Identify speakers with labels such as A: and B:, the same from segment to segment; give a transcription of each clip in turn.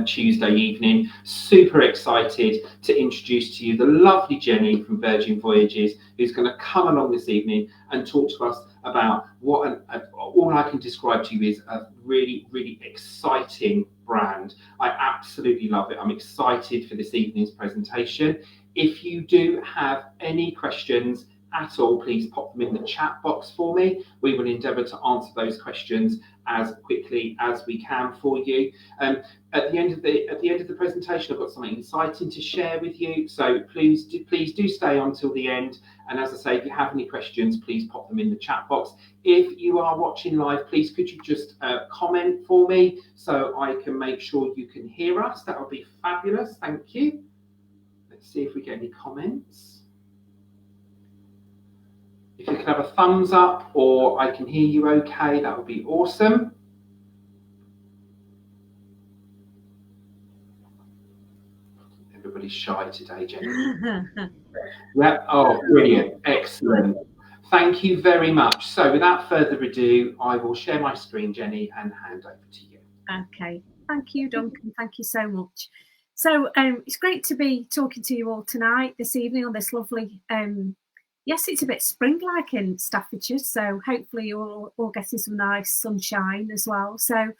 A: Tuesday evening. Super excited to introduce to you the lovely Jenny from Virgin Voyages, who's going to come along this evening and talk to us about what all I can describe to you is a really, really exciting brand. I absolutely love it. I'm excited for this evening's presentation. If you do have any questions at all, please pop them in the chat box for me. We will endeavour to answer those questions as quickly as we can for you. At the end of the presentation, I've got something exciting to share with you. So please do stay on till the end. And as I say, if you have any questions, please pop them in the chat box. If you are watching live, please could you just comment for me so I can make sure you can hear us. That would be fabulous. Thank you. Let's see if we get any comments. If you could have a thumbs up or I can hear you okay, that would be awesome. Everybody's shy today, Jenny. Yeah. Oh, brilliant. Excellent. Thank you very much. So without further ado, I will share my screen, Jenny, and hand over to you.
B: Okay. Thank you, Duncan. Thank you so much. So it's great to be talking to you all tonight, this evening, on this lovely yes, it's a bit spring-like in Staffordshire, so hopefully you're all getting some nice sunshine as well. So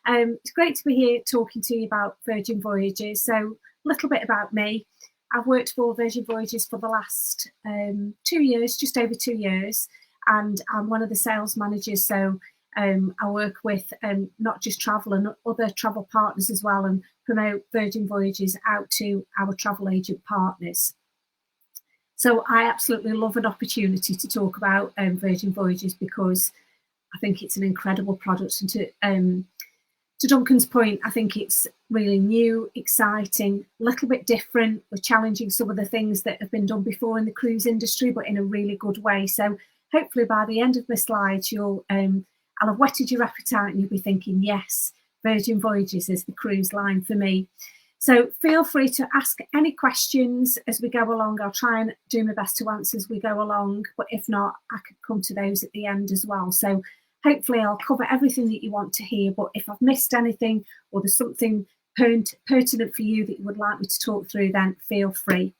B: it's great to be here talking to you about Virgin Voyages. So a little bit about me. I've worked for Virgin Voyages for the last 2 years, just over 2 years, and I'm one of the sales managers. So I work with not just travel and other travel partners as well, and promote Virgin Voyages out to our travel agent partners. So I absolutely love an opportunity to talk about Virgin Voyages because I think it's an incredible product. And to Duncan's point, I think it's really new, exciting, a little bit different. We're challenging some of the things that have been done before in the cruise industry, but in a really good way. So hopefully by the end of my slides, I'll have whetted your appetite and you'll be thinking, yes, Virgin Voyages is the cruise line for me. So feel free to ask any questions as we go along. I'll try and do my best to answer as we go along, but if not, I could come to those at the end as well. So hopefully I'll cover everything that you want to hear, but if I've missed anything or there's something pertinent for you that you would like me to talk through, then feel free.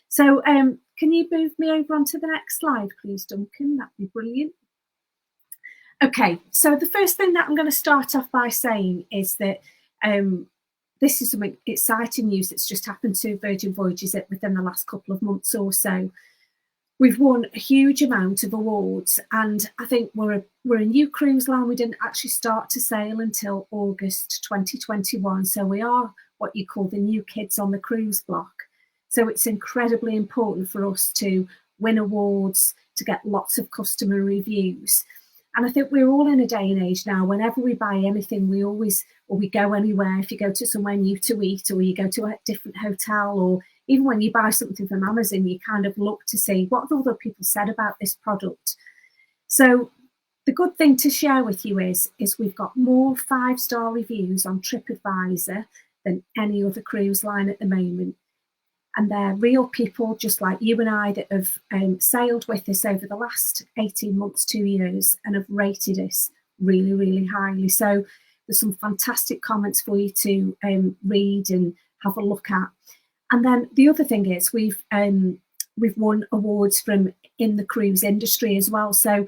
B: So can you move me over onto the next slide, please, Duncan? That'd be brilliant. Okay, so the first thing that I'm going to start off by saying is that this is some exciting news that's just happened to Virgin Voyages within the last couple of months or so. We've won a huge amount of awards, and I think we're a new cruise line. We didn't actually start to sail until August 2021, so we are what you call the new kids on the cruise block. So it's incredibly important for us to win awards, to get lots of customer reviews. And I think we're all in a day and age now, whenever we buy anything, we go anywhere, if you go to somewhere new to eat, or you go to a different hotel, or even when you buy something from Amazon, you kind of look to see what have other people said about this product. So the good thing to share with you is we've got more 5-star reviews on TripAdvisor than any other cruise line at the moment. And they're real people just like you and I that have sailed with us over the last 18 months, 2 years, and have rated us really, really highly. So there's some fantastic comments for you to read and have a look at. And then the other thing is we've won awards from in the cruise industry as well. So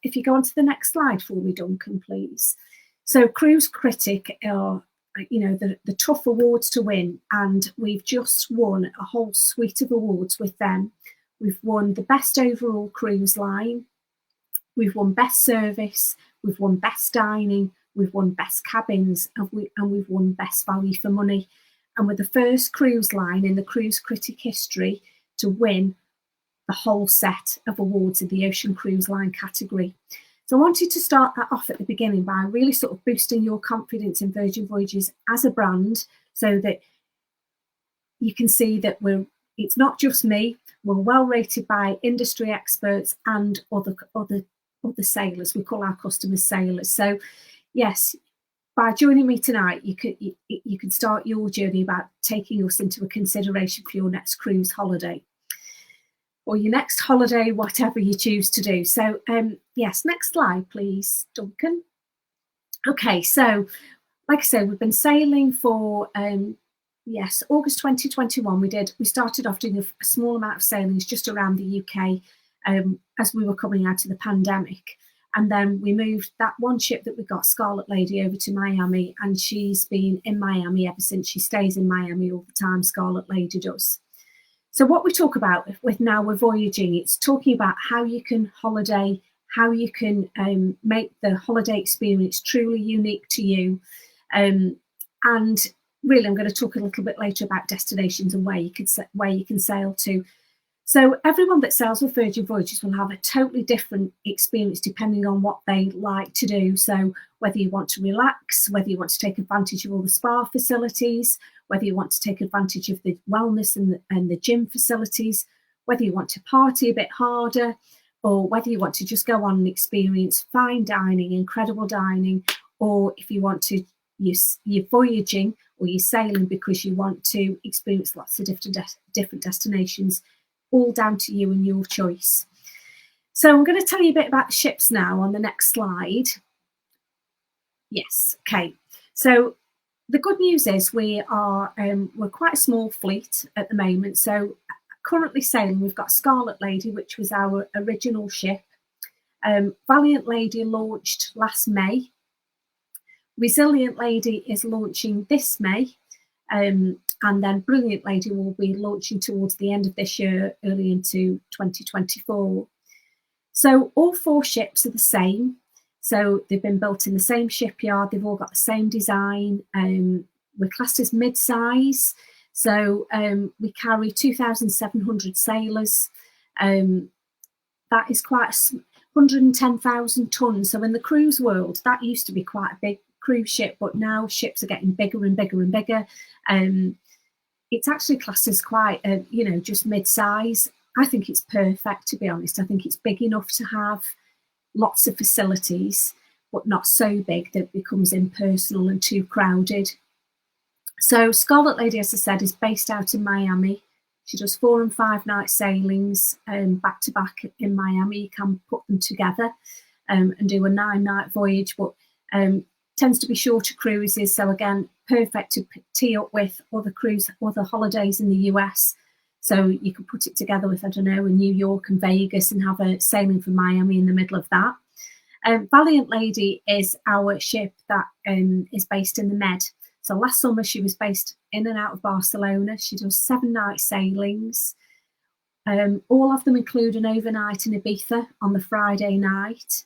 B: if you go on to the next slide for me, Duncan, please. So Cruise Critic are the tough awards to win, and we've just won a whole suite of awards with them. We've won the best overall cruise line, we've won best service, we've won best dining, we've won best cabins, and we've won best value for money. And we're the first cruise line in the Cruise Critic history to win the whole set of awards in the Ocean Cruise Line category. So I wanted to start that off at the beginning by really sort of boosting your confidence in Virgin Voyages as a brand, so that you can see that it's not just me, we're well rated by industry experts and other sailors. We call our customers sailors. So yes, by joining me tonight, you can start your journey about taking us into a consideration for your next cruise holiday, or your next holiday, whatever you choose to do. So yes, next slide, please, Duncan. Okay, so like I say, we've been sailing for yes, August 2021. We started off doing a small amount of sailings just around the UK as we were coming out of the pandemic. And then we moved that one ship that we got, Scarlet Lady, over to Miami, and she's been in Miami ever since. She stays in Miami all the time, Scarlet Lady does. So what we talk about with Now We're Voyaging, it's talking about how you can holiday, how you can make the holiday experience truly unique to you. And really, I'm going to talk a little bit later about destinations and where you can sail to. So everyone that sails with Virgin Voyages will have a totally different experience depending on what they like to do. So whether you want to relax, whether you want to take advantage of all the spa facilities, whether you want to take advantage of the wellness and the gym facilities, whether you want to party a bit harder, or whether you want to just go on and experience fine dining, incredible dining, or if you want to, you're voyaging or you're sailing because you want to experience lots of different destinations, all down to you and your choice. So I'm going to tell you a bit about the ships now on the next slide. Yes, okay. So the good news is we're quite a small fleet at the moment. So currently sailing, we've got Scarlet Lady, which was our original ship. Valiant Lady launched last May. Resilient Lady is launching this May. And then Brilliant Lady will be launching towards the end of this year, early into 2024. So all 4 ships are the same. So they've been built in the same shipyard. They've all got the same design. We're classed as mid-size. So we carry 2,700 sailors. That is quite 110,000 tons. So in the cruise world, that used to be quite a big cruise ship, but now ships are getting bigger and bigger and bigger. It's actually classed as quite, just mid-size. I think it's perfect, to be honest. I think it's big enough to have lots of facilities, but not so big that it becomes impersonal and too crowded. So Scarlet Lady, as I said, is based out in Miami. She does 4 and 5 night sailings back to back in Miami. You can put them together and do a 9-night voyage, but tends to be shorter cruises. So again, perfect to tee up with other holidays in the US. So you can put it together with, I don't know, in New York and Vegas and have a sailing from Miami in the middle of that. Valiant Lady is our ship that is based in the Med. So last summer she was based in and out of Barcelona. She does 7-night sailings. All of them include an overnight in Ibiza on the Friday night.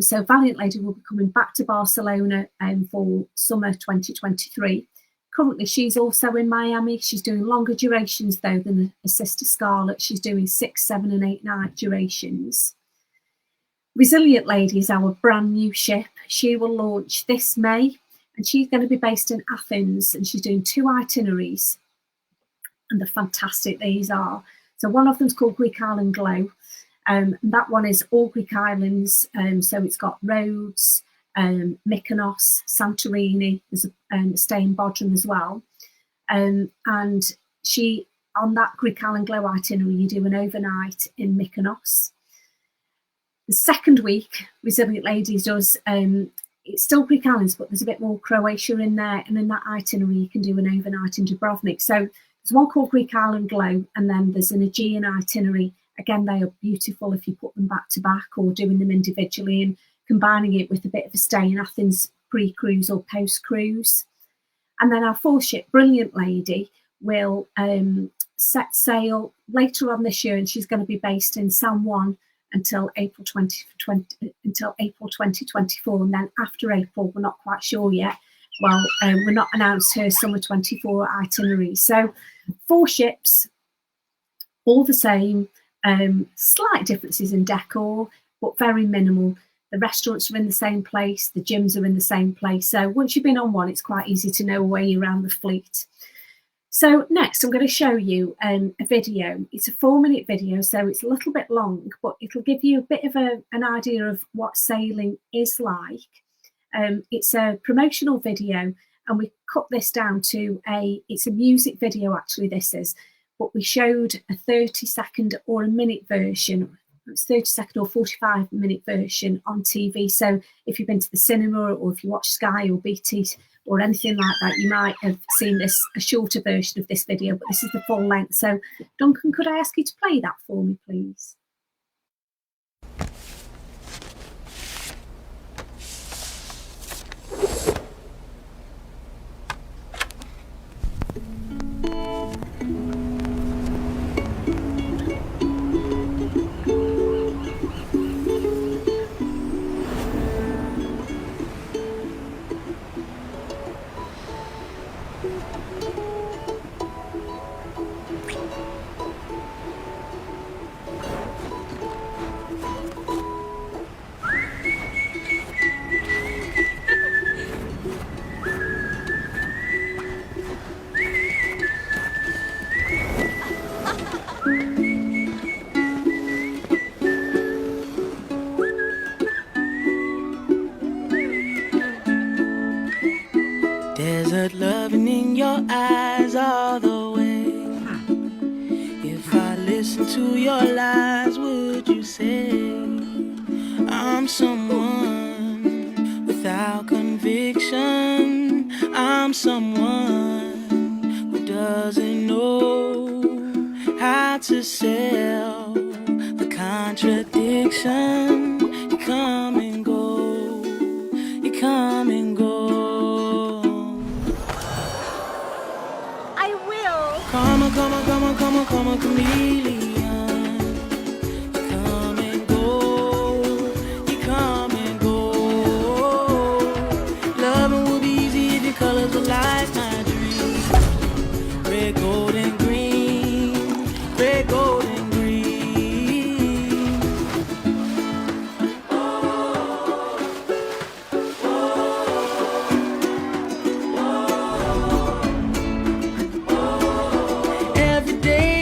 B: So Valiant Lady will be coming back to Barcelona for summer 2023. Currently, she's also in Miami. She's doing longer durations, though, than her sister Scarlet. She's doing 6, 7 and 8 night durations. Resilient Lady is our brand new ship. She will launch this May, and she's going to be based in Athens, and she's doing 2 itineraries. And they're fantastic, these are. So one of them's called Greek Island Glow. And that one is all Greek islands. So it's got Rhodes, Mykonos, Santorini. There's a stay in Bodrum as well. And she, on that Greek Island Glow itinerary, you do an overnight in Mykonos. The second week, Resilient Ladies does, it's still Greek islands, but there's a bit more Croatia in there. And in that itinerary, you can do an overnight in Dubrovnik. So there's one called Greek Island Glow, and then there's an Aegean itinerary. Again, they are beautiful if you put them back to back or doing them individually and combining it with a bit of a stay in Athens pre-cruise or post-cruise. And then our 4th ship, Brilliant Lady, will set sail later on this year, and she's going to be based in San Juan until April 2024. And then after April, we're not quite sure yet. Well, we're not announced her summer 24 itinerary. So 4 ships, all the same. Slight differences in decor, but very minimal. The restaurants are in the same place, the gyms are in the same place. So once you've been on one, it's quite easy to know where you're around the fleet. So next, I'm going to show you a video. It's a 4-minute video, so it's a little bit long, but it'll give you a bit of an idea of what sailing is like. It's a promotional video, and we cut this down to it's a music video, actually, this is. But we showed a 30-second or a minute version 30-second or 45-minute version on TV. So if you've been to the cinema, or if you watch Sky or BT or anything like that, you might have seen a shorter version of this video, but this is the full length. So Duncan, could I ask you to play that for me, please?
C: Desert loving in your eyes all the way. If I listen to your lies, would you say I'm someone without conviction? I'm someone who doesn't know how to sell the contradiction. You come and go, you come and go. Come a chameleon. You come and go, you come and go. Loving will be easy if your colors were like my dream. Red, gold, and green. Red, gold, and green. Every day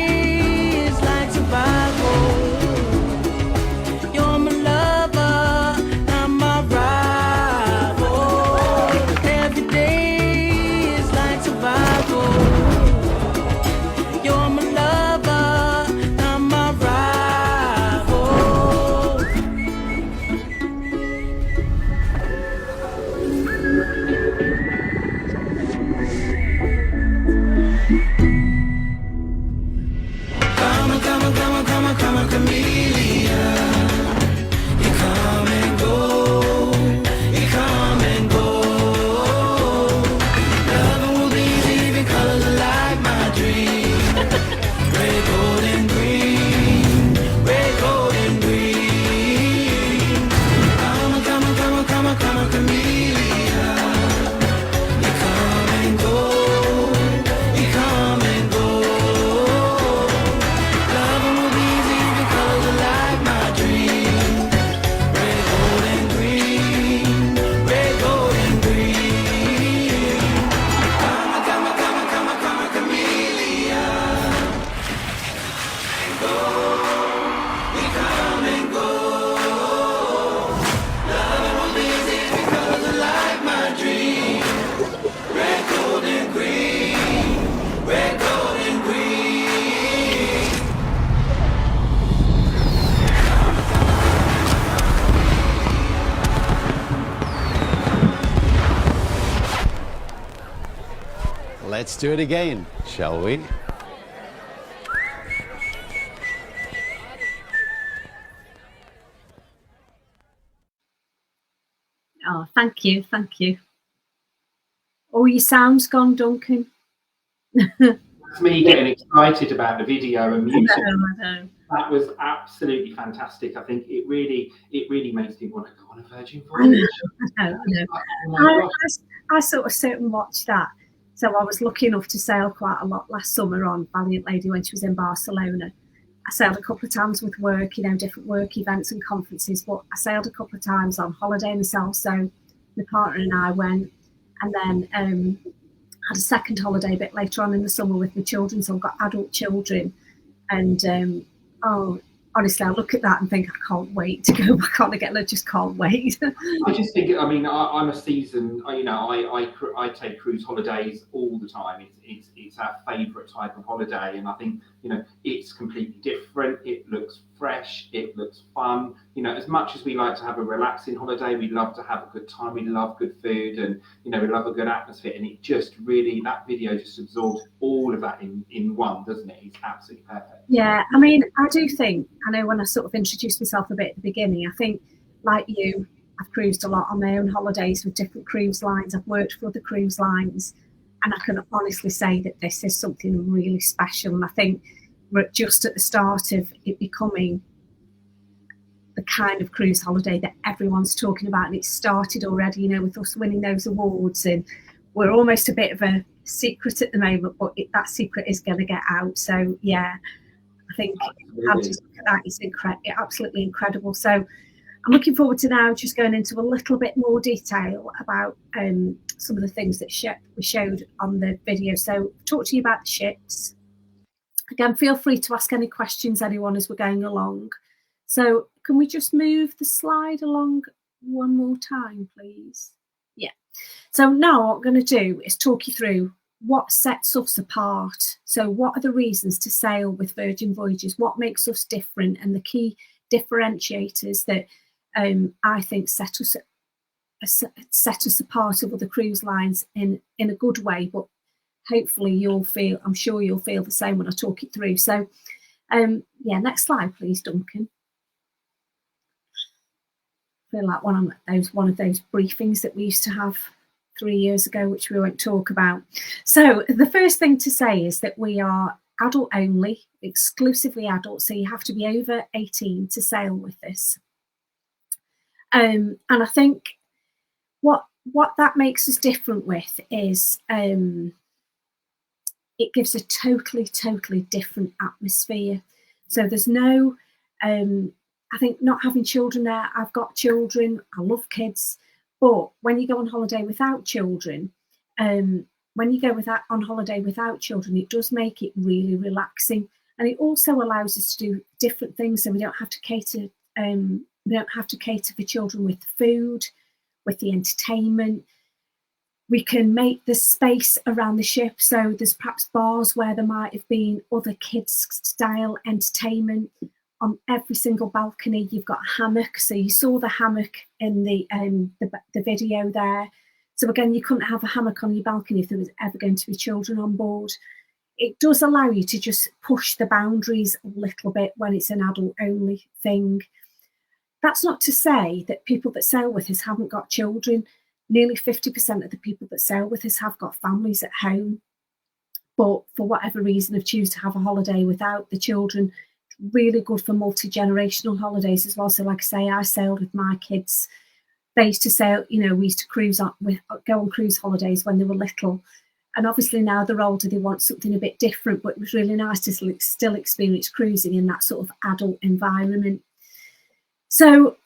D: Let's do it again, shall we?
B: Oh, thank you, thank you. Oh, your sound's gone, Duncan.
A: That's me getting excited about the video and music.
B: I know.
A: That was absolutely fantastic. I think it really makes me want to go on a Virgin Voyage.
B: I know.
A: Oh my gosh.
B: I sort of sit and watch that. So I was lucky enough to sail quite a lot last summer on Valiant Lady when she was in Barcelona. I sailed a couple of times with work, different work events and conferences, but I sailed a couple of times on holiday myself. So my partner and I went, and then had a second holiday a bit later on in the summer with my children. So I've got adult children, and honestly, I look at that and think I can't wait to go back on again. I just can't wait.
A: I just think, I'm a season. I take cruise holidays all the time. It's our favourite type of holiday, and I think it's completely different. It looks fresh, it looks fun. You know, as much as we like to have a relaxing holiday, we love to have a good time, we love good food, and you know, we love a good atmosphere. And it just really, that video just absorbs all of that in one, doesn't it? It's absolutely perfect.
B: Yeah, I mean, I do think, I know when I sort of introduced myself a bit at the beginning, I think, like you, I've cruised a lot on my own holidays with different cruise lines. I've worked for other cruise lines, and I can honestly say that this is something really special. And I think we're just at the start of it becoming the kind of cruise holiday that everyone's talking about. And it started already, you know, with us winning those awards, and we're almost a bit of a secret at the moment, but that secret is going to get out. So yeah, I think that is absolutely incredible. So I'm looking forward to now just going into a little bit more detail about some of the things that we showed on the video. So talk to you about the ships. Again, feel free to ask any questions, anyone, as we're going along. So can we just move the slide along one more time, please? Yeah. So now what I'm going to do is talk you through what sets us apart. So what are the reasons to sail with Virgin Voyages? What makes us different, and the key differentiators that I think set us apart of other cruise lines in a good way, but hopefully I'm sure you'll feel the same when I talk it through. So yeah, next slide please, Duncan. I feel like one of those briefings that we used to have 3 years ago, which we won't talk about. So the first thing to say is that we are adult only, exclusively adult, so you have to be over 18 to sail with this. And I think what that makes us different with is it gives a totally different atmosphere. So there's no, I think not having children there, I've got children, I love kids, but when you go on holiday without children, on holiday without children, it does make it really relaxing. And it also allows us to do different things, so we don't have to cater for children with the food, with the entertainment. We can make the space around the ship, so there's perhaps bars where there might have been other kids style entertainment. On every single balcony you've got a hammock, so you saw the hammock in the video there. So again, you couldn't have a hammock on your balcony if there was ever going to be children on board. It does allow you to just push the boundaries a little bit when it's an adult only thing. That's not to say that people that sail with us haven't got children. Nearly 50% of the people that sail with us have got families at home, but for whatever reason have choose to have a holiday without the children. Really good for multi-generational holidays as well. So like I say, I sailed with my kids. They used to sail, you know, we used to go on cruise holidays when they were little. And obviously now they're older, they want something a bit different, but it was really nice to still experience cruising in that sort of adult environment. So,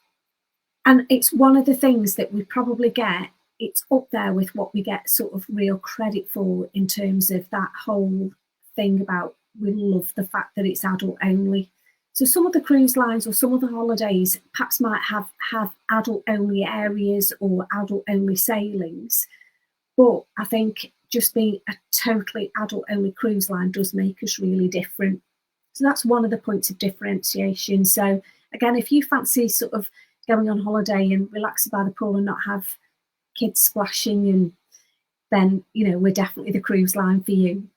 B: and it's one of the things that we probably get, it's up there with what we get sort of real credit for in terms of that whole thing about we love the fact that it's adult only. So some of the cruise lines or some of the holidays perhaps might have adult only areas or adult only sailings, but I think just being a totally adult only cruise line does make us really different. So that's one of the points of differentiation. So again, if you fancy sort of going on holiday and relaxing by the pool and not have kids splashing, and then, you know, we're definitely the cruise line for you.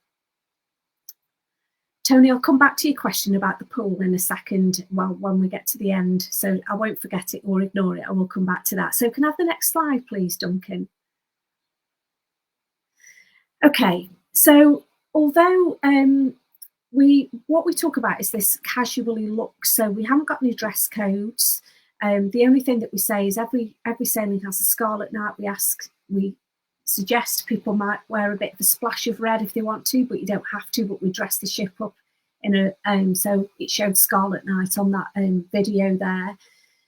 B: Tony, I'll come back to your question about the pool in a second, well, when we get to the end. So I won't forget it or ignore it. I will come back to that. So can I have the next slide, please, Duncan? Okay, so although what we talk about is this casually look, so we haven't got any dress codes. The only thing that we say is every sailing has a scarlet night. We suggest people might wear a bit of a splash of red if they want to, but you don't have to. But we dress the ship up in a so it showed Scarlet Night on that video there.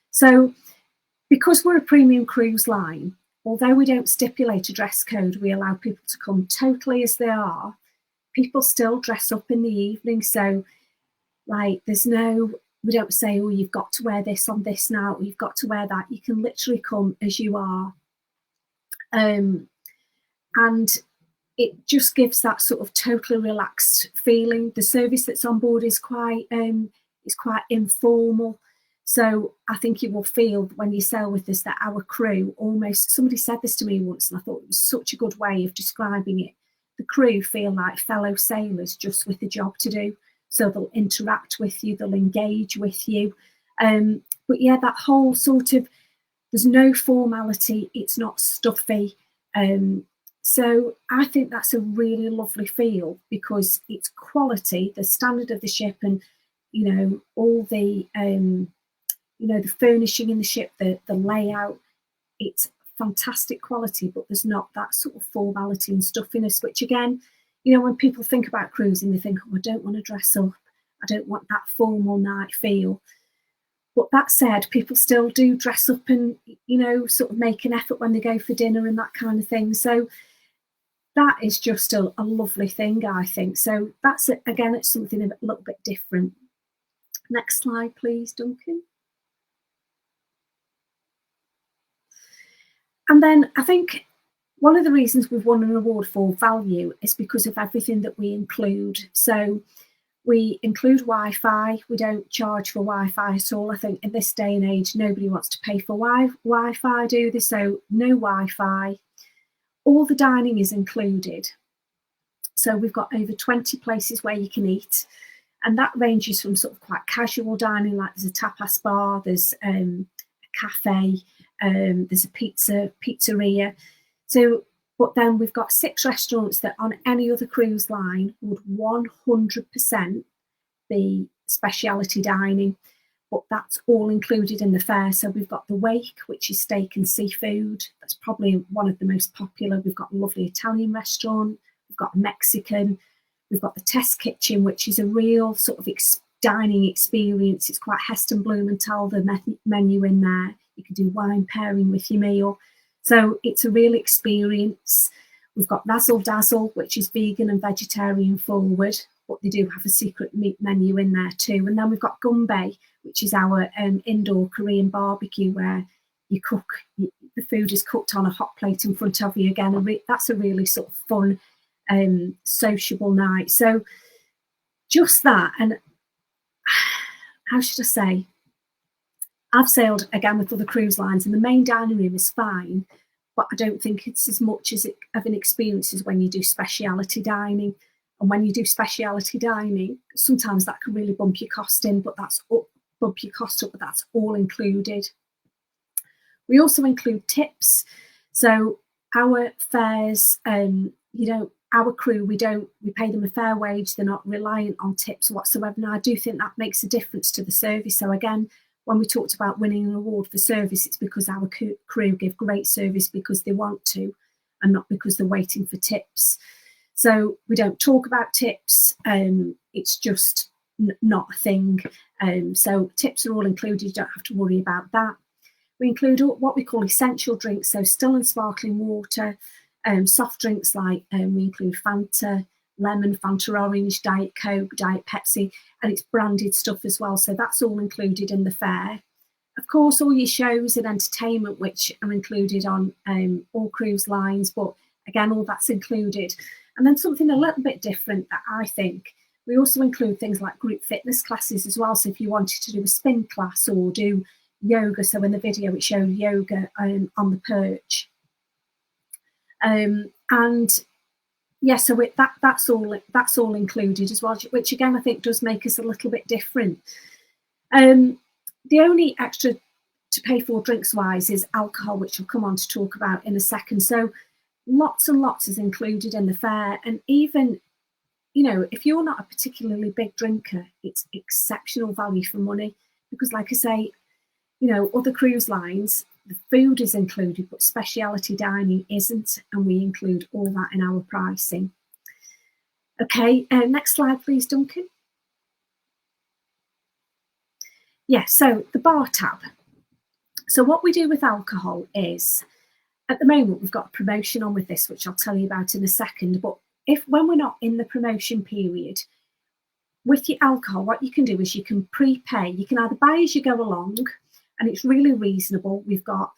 B: So because we're a premium cruise line, although we don't stipulate a dress code, we allow people to come totally as they are. People still dress up in the evening, so like we don't say, oh, you've got to wear this on this night, or you've got to wear that. You can literally come as you are. And it just gives that sort of totally relaxed feeling. The service that's on board is quite It's quite informal. So I think you will feel when you sail with us that our crew almost, somebody said this to me once and I thought it was such a good way of describing it. The crew feel like fellow sailors just with a job to do. So they'll interact with you, they'll engage with you. But yeah, that whole sort of, there's no formality, it's not stuffy. So I think that's a really lovely feel because it's quality, the standard of the ship, and all the the furnishing in the ship, the layout, it's fantastic quality, but there's not that sort of formality and stuffiness, which again, when people think about cruising, they think, oh, I don't want to dress up, I don't want that formal night feel. But that said, people still do dress up and, sort of make an effort when they go for dinner and that kind of thing. So that is just a lovely thing, I think. So that's, again, it's something a little bit different. Next slide, please, Duncan. And then I think one of the reasons we've won an award for value is because of everything that we include. So we include Wi-Fi. We don't charge for Wi-Fi at all. I think in this day and age, nobody wants to pay for Wi-Fi, do they? So no Wi-Fi. All the dining is included. So we've got over 20 places where you can eat. And that ranges from sort of quite casual dining, like there's a tapas bar, there's a cafe, there's a pizzeria. So, but then we've got 6 restaurants that on any other cruise line would 100% be speciality dining, but that's all included in the fare. So we've got the Wake, which is steak and seafood. That's probably one of the most popular. We've got a lovely Italian restaurant. We've got Mexican. We've got the Test Kitchen, which is a real sort of dining experience. It's quite Heston Blumenthal, the menu in there. You can do wine pairing with your meal. So it's a real experience. We've got Razzle Dazzle, which is vegan and vegetarian forward, but they do have a secret meat menu in there too. And then we've got Gumbay, which is our indoor Korean barbecue where you cook, the food is cooked on a hot plate in front of you again. And that's a really sort of fun, sociable night. So just that, and how should I say, I've sailed again with other cruise lines and the main dining room is fine, but I don't think it's as much of an experience as when you do speciality dining. And when you do speciality dining, sometimes that can really bump your cost in, but that's bump your cost up, but that's all included. We also include tips. So our fares, our crew, we pay them a fair wage. They're not reliant on tips whatsoever. Now, I do think that makes a difference to the service. So again, when we talked about winning an award for service, it's because our crew give great service because they want to and not because they're waiting for tips. So we don't talk about tips. It's just not a thing. So tips are all included. You don't have to worry about that. We include what we call essential drinks. So still and sparkling water, soft drinks like we include Fanta, lemon, Fanta orange, Diet Coke, Diet Pepsi, and it's branded stuff as well. So that's all included in the fare. Of course, all your shows and entertainment, which are included on all cruise lines, but again, all that's included. And then something a little bit different that I think, we also include things like group fitness classes as well. So if you wanted to do a spin class or do yoga, so in the video it showed yoga on the perch. And yeah, so that's all included as well, which again I think does make us a little bit different. The only extra to pay for drinks wise is alcohol, which I'll come on to talk about in a second. So lots and lots is included in the fare, and even if you're not a particularly big drinker, it's exceptional value for money because, like I say, other cruise lines, the food is included, but speciality dining isn't, and we include all that in our pricing. Okay, next slide, please, Duncan. Yeah, so the bar tab. So what we do with alcohol is, at the moment, we've got a promotion on with this, which I'll tell you about in a second, but when we're not in the promotion period, with your alcohol, what you can do is you can prepay. You can either buy as you go along, and it's really reasonable. We've got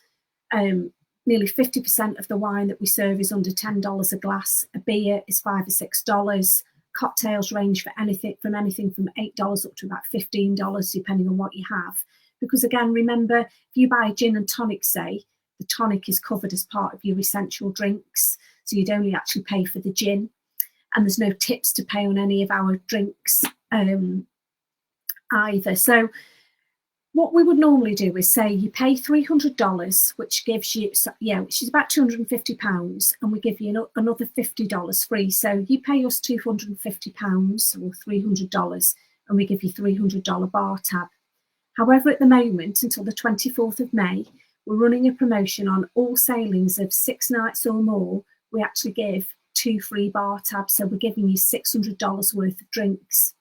B: nearly 50% of the wine that we serve is under $10 a glass. A beer is $5 or $6. cocktails range for anything from $8 up to about $15, depending on what you have. Because again, remember, if you buy a gin and tonic, say, the tonic is covered as part of your essential drinks. So you'd only actually pay for the gin. And there's no tips to pay on any of our drinks either. So what we would normally do is say you pay $300, which gives you, which is about £250, and we give you another $50 free. So you pay us £250 or $300, and we give you $300 bar tab. However, at the moment, until the 24th of May, we're running a promotion on all sailings of 6 nights or more. We actually give 2 free bar tabs, so we're giving you $600 worth of drinks.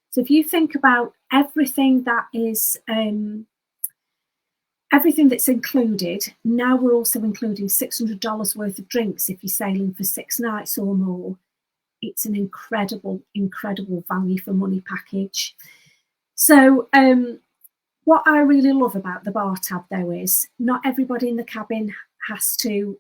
B: So if you think about everything that is everything that's included, now we're also including $600 worth of drinks if you're sailing for 6 nights or more. It's an incredible, incredible value for money package. So what I really love about the bar tab, though, is not everybody in the cabin has to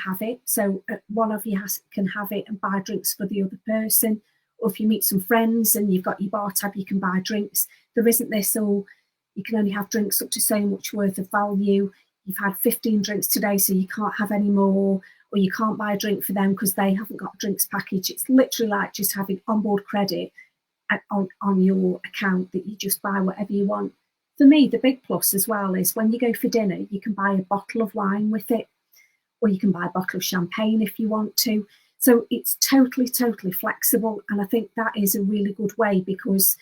B: have it. So one of you can have it and buy drinks for the other person. Or if you meet some friends and you've got your bar tab, you can buy drinks. There isn't this, you can only have drinks up to so much worth of value. You've had 15 drinks today, so you can't have any more, or you can't buy a drink for them because they haven't got a drinks package. It's literally like just having onboard credit on your account that you just buy whatever you want. For me, the big plus as well is when you go for dinner, you can buy a bottle of wine with it, or you can buy a bottle of champagne if you want to. So it's totally, totally flexible. And I think that is a really good way because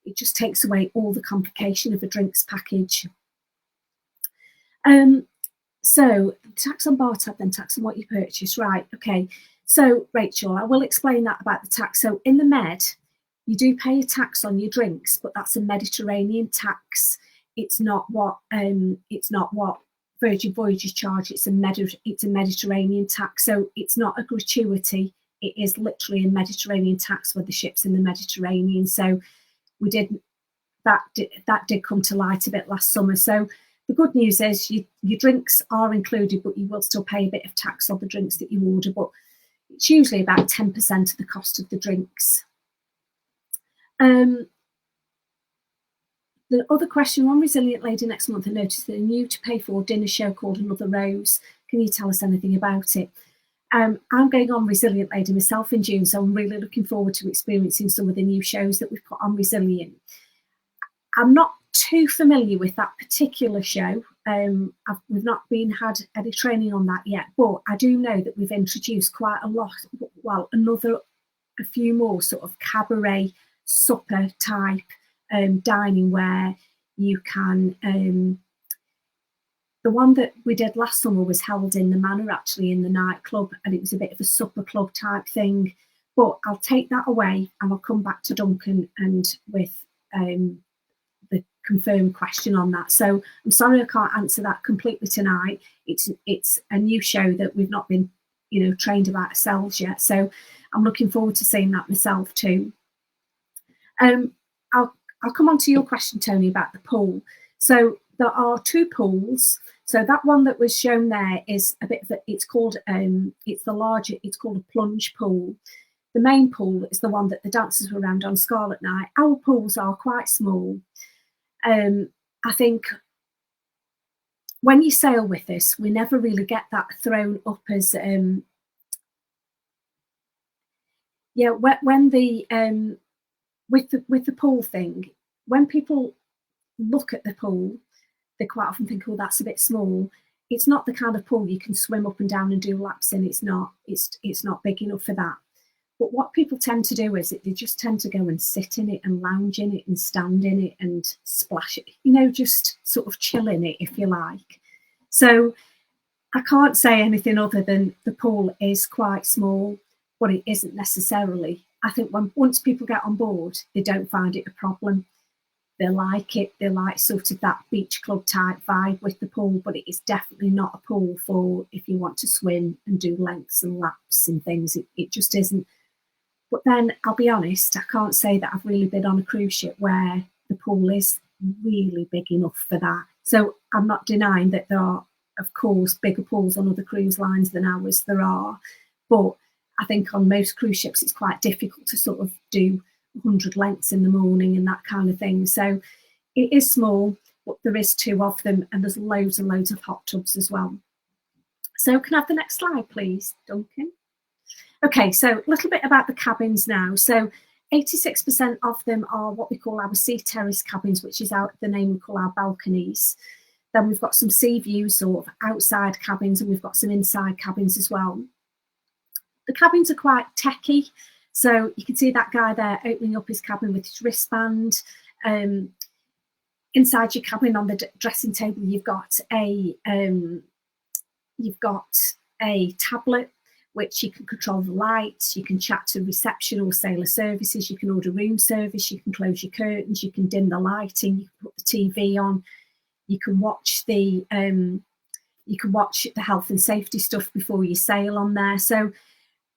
B: it just takes away all the complication of a drinks package. So tax on bar tab, then tax on what you purchase. Right, okay. So Rachel, I will explain that about the tax. So in the Med, you do pay a tax on your drinks, but that's a Mediterranean tax. It's not what Virgin Voyages charge. It's a Mediterranean tax, so it's not a gratuity. It is literally a Mediterranean tax where the ship's in the Mediterranean. So that did come to light a bit last summer. So the good news is your drinks are included, but you will still pay a bit of tax on the drinks that you order. But it's usually about 10% of the cost of the drinks. The other question, one resilient lady next month, I noticed that a new to pay for dinner show called Another Rose. Can you tell us anything about it? I'm going on Resilient Lady myself in June, so I'm really looking forward to experiencing some of the new shows that we've put on Resilient. I'm not too familiar with that particular show. We've not had any training on that yet, but I do know that we've introduced quite a lot, well, a few more sort of cabaret supper type dining where you can the one that we did last summer was held in the Manor, actually in the nightclub, and it was a bit of a supper club type thing. But I'll take that away and I'll come back to Duncan and with the confirmed question on that. So I'm sorry I can't answer that completely tonight. It's a new show that we've not been trained about ourselves yet, so I'm looking forward to seeing that myself too. I'll come on to your question, Tony, about the pool. So there are 2 pools. So that one that was shown there is a bit of it's called it's called a plunge pool. The main pool is the one that the dancers were around on Scarlet Night. Our pools are quite small. I think when you sail with us, we never really get that thrown up as when the with the pool thing, when people look at the pool, they quite often think, oh, that's a bit small. It's not the kind of pool you can swim up and down and do laps in. It's not big enough for that. But what people tend to do is they just tend to go and sit in it and lounge in it and stand in it and splash it, just sort of chill in it, if you like. So I can't say anything other than the pool is quite small, but it isn't necessarily. I think once people get on board, they don't find it a problem. They like it. They like sort of that beach club type vibe with the pool, but it is definitely not a pool for if you want to swim and do lengths and laps and things. It just isn't. But then I'll be honest, I can't say that I've really been on a cruise ship where the pool is really big enough for that. So I'm not denying that there are, of course, bigger pools on other cruise lines than ours. There are, but I think on most cruise ships it's quite difficult to sort of do 100 lengths in the morning and that kind of thing. So it is small, but there is 2 of them, and there's loads and loads of hot tubs as well. So can I have the next slide, please, Duncan? Okay, so a little bit about the cabins now. So 86% of them are what we call our sea terrace cabins, which is the name we call our balconies. Then we've got some sea view sort of outside cabins, and we've got some inside cabins as well. The cabins are quite techy. So you can see that guy there opening up his cabin with his wristband. Inside your cabin on the dressing table, you've got a tablet which you can control the lights, you can chat to reception or sailor services, you can order room service, you can close your curtains, you can dim the lighting, you can put the TV on, you can watch the health and safety stuff before you sail on there. So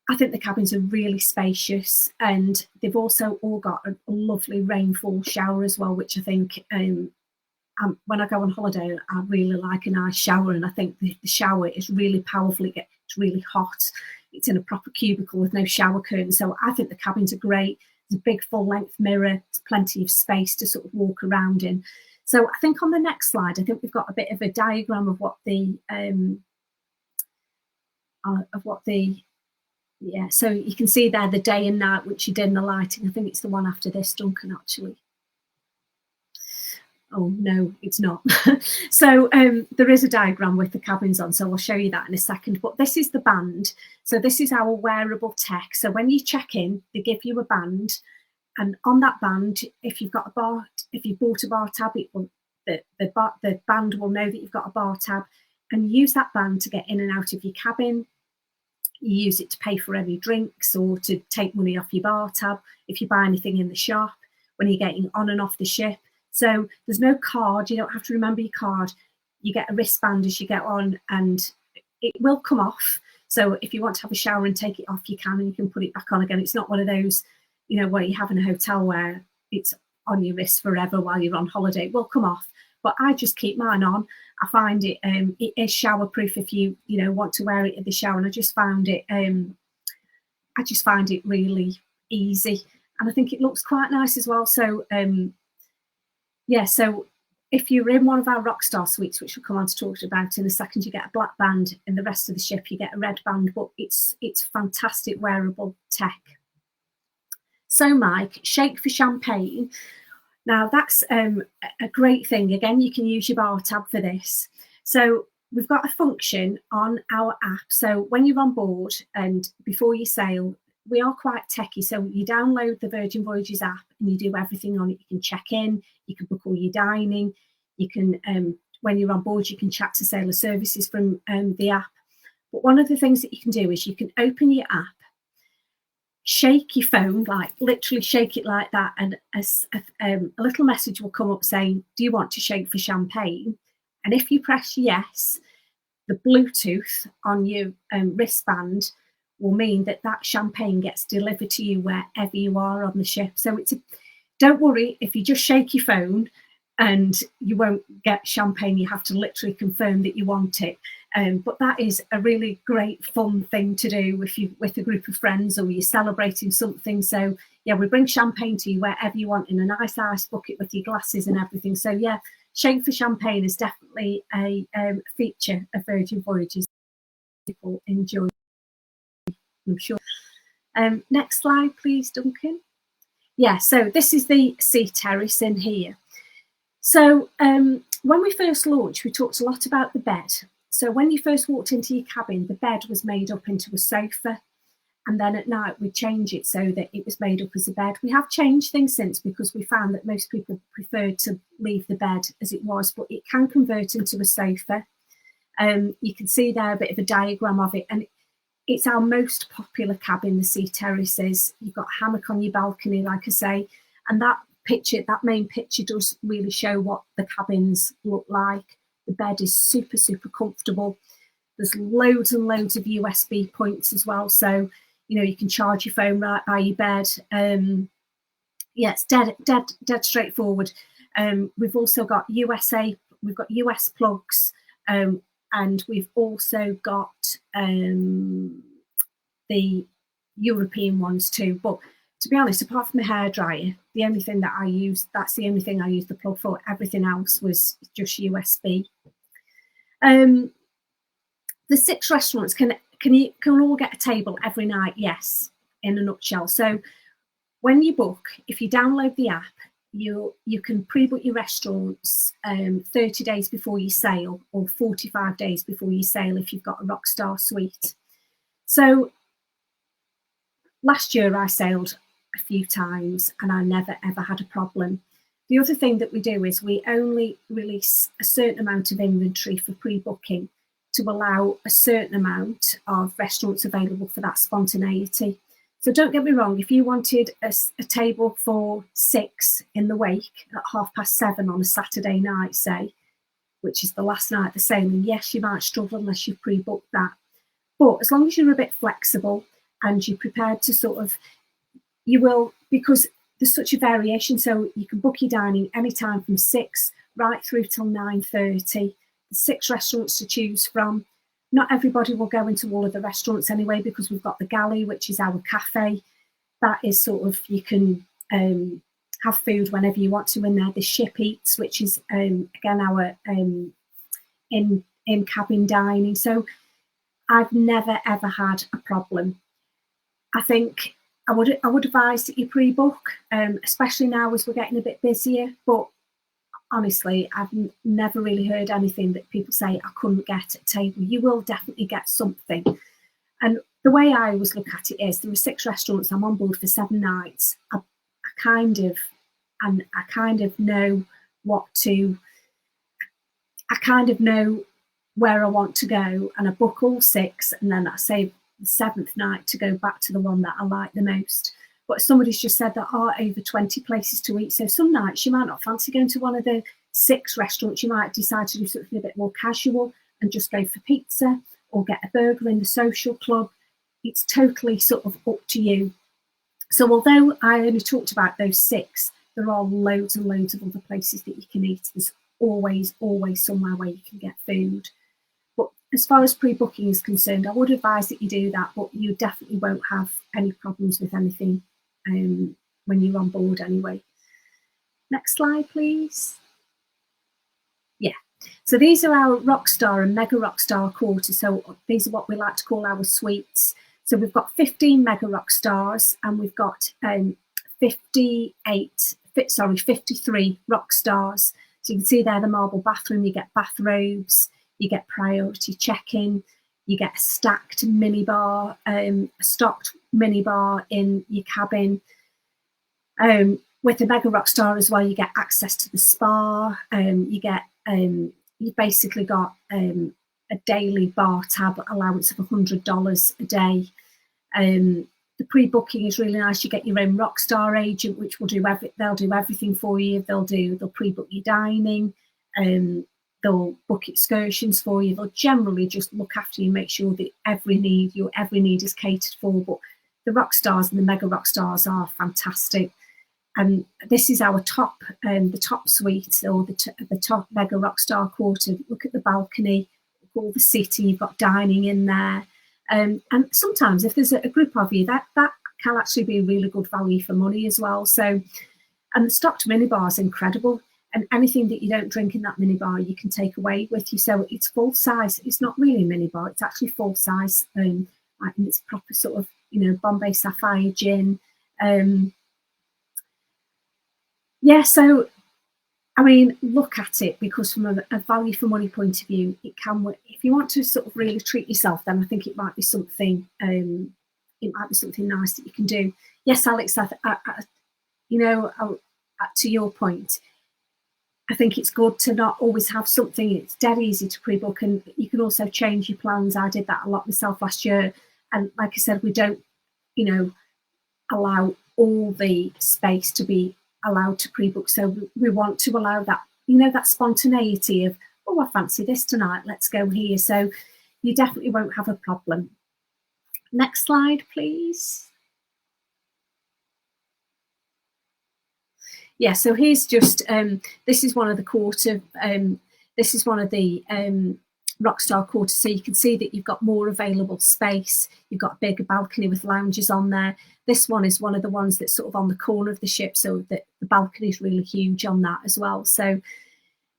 B: I think the cabins are really spacious, and they've also all got a lovely rainfall shower as well, which I think when I go on holiday, I really like a nice shower, and I think the shower is really powerful. It gets really hot. It's in a proper cubicle with no shower curtain. So I think the cabins are great. There's a big full-length mirror. There's plenty of space to sort of walk around in. So I think on the next slide, I think we've got a bit of a diagram of what so you can see there the day and night, which you did in the lighting. I think it's the one after this, Duncan, actually. Oh, no, it's not. So there is a diagram with the cabins on, so I'll show you that in a second. But this is the band. So this is our wearable tech. So when you check in, they give you a band. And on that band, if you've bought a bar tab, the band will know that you've got a bar tab. And you use that band to get in and out of your cabin. You use it to pay for any drinks or to take money off your bar tab if you buy anything in the shop, when you're getting on and off the ship. So there's no card. You don't have to remember your card. You get a wristband as you get on, and it will come off. So if you want to have a shower and take it off, you can, and you can put it back on again. It's not one of those, what you have in a hotel where it's on your wrist forever while you're on holiday. It will come off, but I just keep mine on. I find it is shower proof if you want to wear it in the shower, and I just find it really easy, and I think it looks quite nice as well. So so if you're in one of our Rockstar suites, which we'll come on to talk about in a second, you get a black band. In the rest of the ship, you get a red band, but it's fantastic wearable tech. So Mike, Shake for Champagne. Now that's a great thing. Again, you can use your bar tab for this. So we've got a function on our app. So when you're on board and before you sail, we are quite techy. So you download the Virgin Voyages app and you do everything on it. You can check in, you can book all your dining, you can, when you're on board, you can chat to sailor services from the app. But one of the things that you can do is you can open your app, shake your phone, like literally shake it like that, and a little message will come up saying, do you want to shake for champagne? And if you press yes, the Bluetooth on your wristband will mean that champagne gets delivered to you wherever you are on the ship. So don't worry if you just shake your phone and you won't get champagne. You have to literally confirm that you want it. But that is a really great fun thing to do with a group of friends, or you're celebrating something. So yeah, we bring champagne to you wherever you want in a nice ice bucket with your glasses and everything. So yeah, Shake for Champagne is definitely a feature of Virgin Voyages. People enjoy, I'm sure. Next slide, please, Duncan. Yeah, so this is the sea terrace in here. So when we first launched, we talked a lot about the bed. So when you first walked into your cabin, the bed was made up into a sofa, and then at night we change it so that it was made up as a bed. We have changed things since, because we found that most people preferred to leave the bed as it was, but it can convert into a sofa. You can see there a bit of a diagram of it, and it's our most popular cabin, the sea terraces. You've got a hammock on your balcony, like I say, and that main picture does really show what the cabins look like. The bed is super, super comfortable. There's loads and loads of USB points as well, so you can charge your phone right by your bed. Yeah, it's dead straightforward. We've also got US plugs, and we've also got the European ones too. But to be honest, apart from the hairdryer, the only thing that I used, that's the only thing I used the plug for. Everything else was just USB. The 6 restaurants can all get a table every night. Yes, in a nutshell. So when you book, if you download the app, you can pre-book your restaurants 30 days before you sail, or 45 days before you sail if you've got a Rockstar suite. So last year I sailed a few times and I never ever had a problem. The other thing that we do is we only release a certain amount of inventory for pre-booking to allow a certain amount of restaurants available for that spontaneity. So don't get me wrong, if you wanted a table for 6 in the wake at 7:30 on a Saturday night, say, which is the last night of the sailing, yes, you might struggle unless you've pre-booked that. But as long as you're a bit flexible and you're prepared to sort of, you will, because there's such a variation, so you can book your dining anytime from 6 right through till 9:30. 6 restaurants to choose from. Not everybody will go into all of the restaurants anyway, because we've got the galley, which is our cafe. That is sort of, you can have food whenever you want to in there. The Ship Eats, which is again our in cabin dining. So I've never ever had a problem. I think I would advise that you pre-book, especially now as we're getting a bit busier. But honestly, I've never really heard anything that people say I couldn't get at a table. You will definitely get something. And the way I always look at it is, there are 6 restaurants. I'm on board for 7 nighs. I kind of know what to. I kind of know where I want to go, and I book all 6, and then I save the 7th night to go back to the one that I like the most. But somebody's just said there are over 20 places to eat. So some nights you might not fancy going to one of the 6 restaurants. You might decide to do something a bit more casual and just go for pizza or get a burger in the social club. It's totally sort of up to you. So although I only talked about those 6, there are loads and loads of other places that you can eat. There's always somewhere where you can get food. But as far as pre-booking is concerned, I would advise that you do that, but you definitely won't have any problems with anything when you're on board anyway. Next slide, please. Yeah, so these are our Rockstar and Mega Rockstar quarters. So these are what we like to call our suites. So we've got 15 Mega Rockstars, and we've got 53 Rockstars. So you can see there the marble bathroom, you get bathrobes, you get priority check-in, you get a stacked minibar, a stocked minibar in your cabin. With the Mega Rockstar as well, you get access to the spa. You basically got a daily bar tab allowance of $100 a day. The pre-booking is really nice. You get your own Rockstar agent, which will they'll do everything for you. They'll pre-book your dining. They'll book excursions for you. They'll generally just look after you, make sure that every need is catered for. But the Rockstars and the Mega Rockstars are fantastic. And this is our top, the top suite, or the top Mega Rockstar quarter. Look at the balcony, all the city. You've got dining in there. And sometimes if there's a group of you, that can actually be a really good value for money as well. So, and the stocked minibar is incredible. And anything that you don't drink in that minibar, you can take away with you. So it's full size. It's not really a minibar. It's actually full size. And it's proper sort of, Bombay Sapphire gin. Yeah, so, I mean, look at it, because from a value for money point of view, it can work. If you want to sort of really treat yourself, then I think it might be something, nice that you can do. Yes, Alex, to your point, I think it's good to not always have something. It's dead easy to pre-book, and you can also change your plans. I did that a lot myself last year. And like I said, we don't, allow all the space to be allowed to pre-book. So we want to allow that, that spontaneity of, oh, I fancy this tonight, let's go here. So you definitely won't have a problem. Next slide, please. Yeah, so here's just, this is one of the Rockstar Quarter, so you can see that you've got more available space. You've got a bigger balcony with lounges on there. This one is one of the ones that's sort of on the corner of the ship, so that the balcony is really huge on that as well. So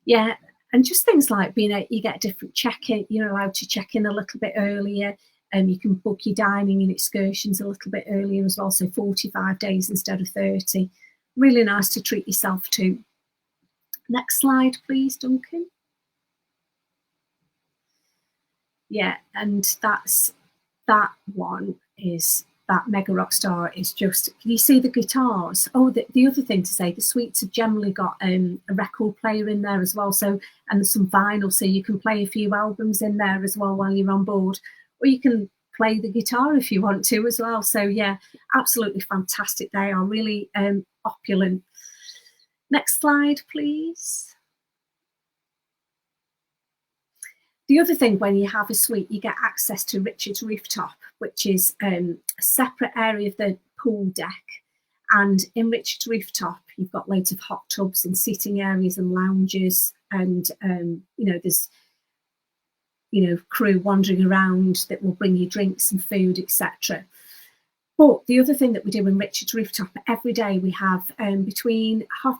B: yeah, and just things like you get a different check-in. You're allowed to check in a little bit earlier, and you can book your dining and excursions a little bit earlier as well. So 45 days instead of 30. Really nice to treat yourself to. Next slide, please, Duncan. Yeah, and that one is that Mega Rockstar is just, can you see the guitars? Oh, the other thing to say, the suites have generally got a record player in there as well, so, and some vinyl, so you can play a few albums in there as well while you're on board, or you can play the guitar if you want to as well. So yeah, absolutely fantastic. They are really opulent. Next slide, please. The other thing, when you have a suite, you get access to Richard's Rooftop, which is a separate area of the pool deck. And in Richard's Rooftop, you've got loads of hot tubs and seating areas and lounges. And, there's, crew wandering around that will bring you drinks and food, etc. But the other thing that we do in Richard's Rooftop, every day we have between 5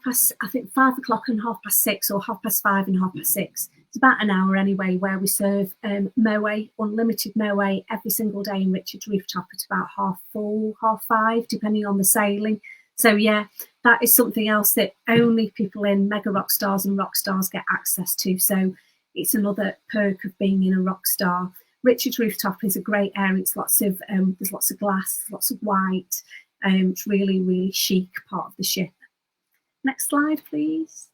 B: o'clock and 6:30, or 5:30 and 6:30. It's about an hour anyway, where we serve moe, unlimited moe, every single day in Richard's Rooftop at about 4:30, 5:30, depending on the sailing. So yeah, that is something else that only people in Mega Rockstars and Rockstars get access to. So it's another perk of being in a Rockstar. Richard's Rooftop is a great area. It's there's lots of glass, lots of white. It's really, really chic part of the ship. Next slide, please.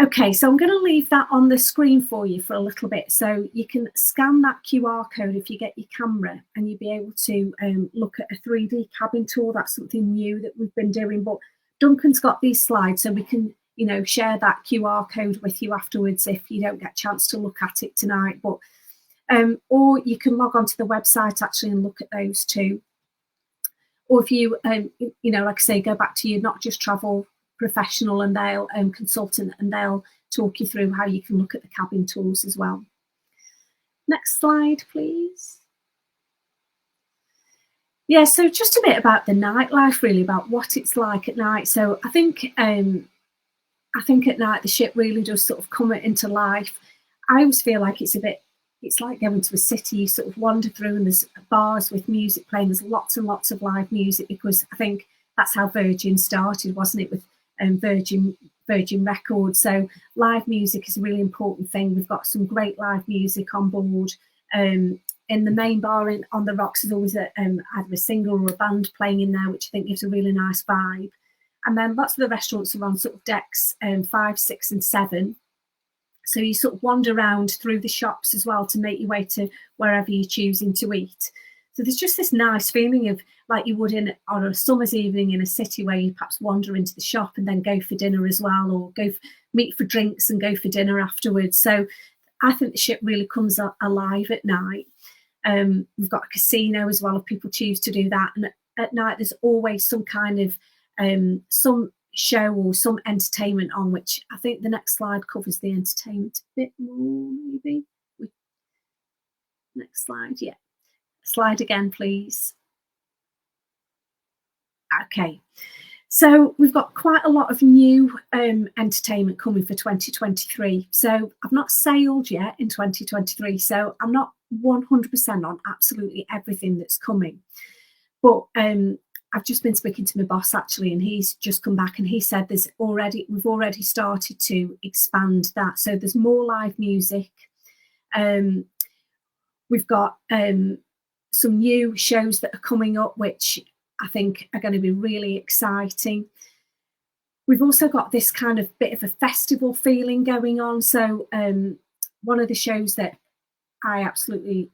B: Okay, so I'm going to leave that on the screen for you for a little bit. So you can scan that QR code if you get your camera, and you'll be able to look at a 3D cabin tour. That's something new that we've been doing. But Duncan's got these slides, so we can share that QR code with you afterwards if you don't get a chance to look at it tonight. But or you can log onto the website actually and look at those too. Or if you like I say, go back to your Not Just Travel professional and they'll consultant, and they'll talk you through how you can look at the cabin tours as well. Next slide, please. Yeah, so just a bit about the nightlife, really, about what it's like at night. So I think at night the ship really does sort of come into life. I always feel like it's like going to a city. You sort of wander through, and there's bars with music playing. There's lots and lots of live music, because I think that's how Virgin started, wasn't it, with Virgin Records. So live music is a really important thing. We've got some great live music on board. In the main bar on the Rocks, there's always either a singer or a band playing in there, which I think gives a really nice vibe. And then lots of the restaurants are on sort of decks 5, 6 and 7. So you sort of wander around through the shops as well to make your way to wherever you're choosing to eat. So there's just this nice feeling of like you would on a summer's evening in a city, where you perhaps wander into the shop and then go for dinner as well, or meet for drinks and go for dinner afterwards. So I think the ship really comes alive at night. We've got a casino as well if people choose to do that. And at night there's always some kind of some show or some entertainment on, which I think the next slide covers the entertainment a bit more, maybe. Next slide, yeah. Slide again, please. Okay, so we've got quite a lot of new entertainment coming for 2023. So I've not sailed yet in 2023, so I'm not 100% on absolutely everything that's coming. But I've just been speaking to my boss actually, and he's just come back and he said we've already started to expand that. So there's more live music. We've got some new shows that are coming up, which I think are going to be really exciting. We've also got this kind of bit of a festival feeling going on. So one of the shows that I absolutely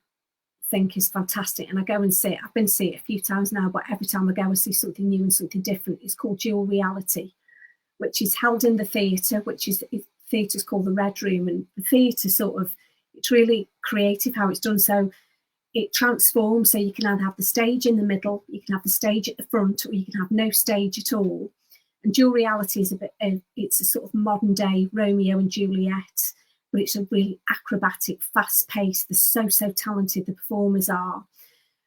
B: think is fantastic, and I go and see it. I've been to see it a few times now, but every time I go, I see something new and something different. It's called Dual Reality, which is held in the theatre, theatre's called the Red Room, and the theatre it's really creative how it's done. So it transforms, so you can either have the stage in the middle, you can have the stage at the front, or you can have no stage at all. And Dual Reality is it's a sort of modern day Romeo and Juliet, but it's a really acrobatic, fast paced. They're so talented, the performers are.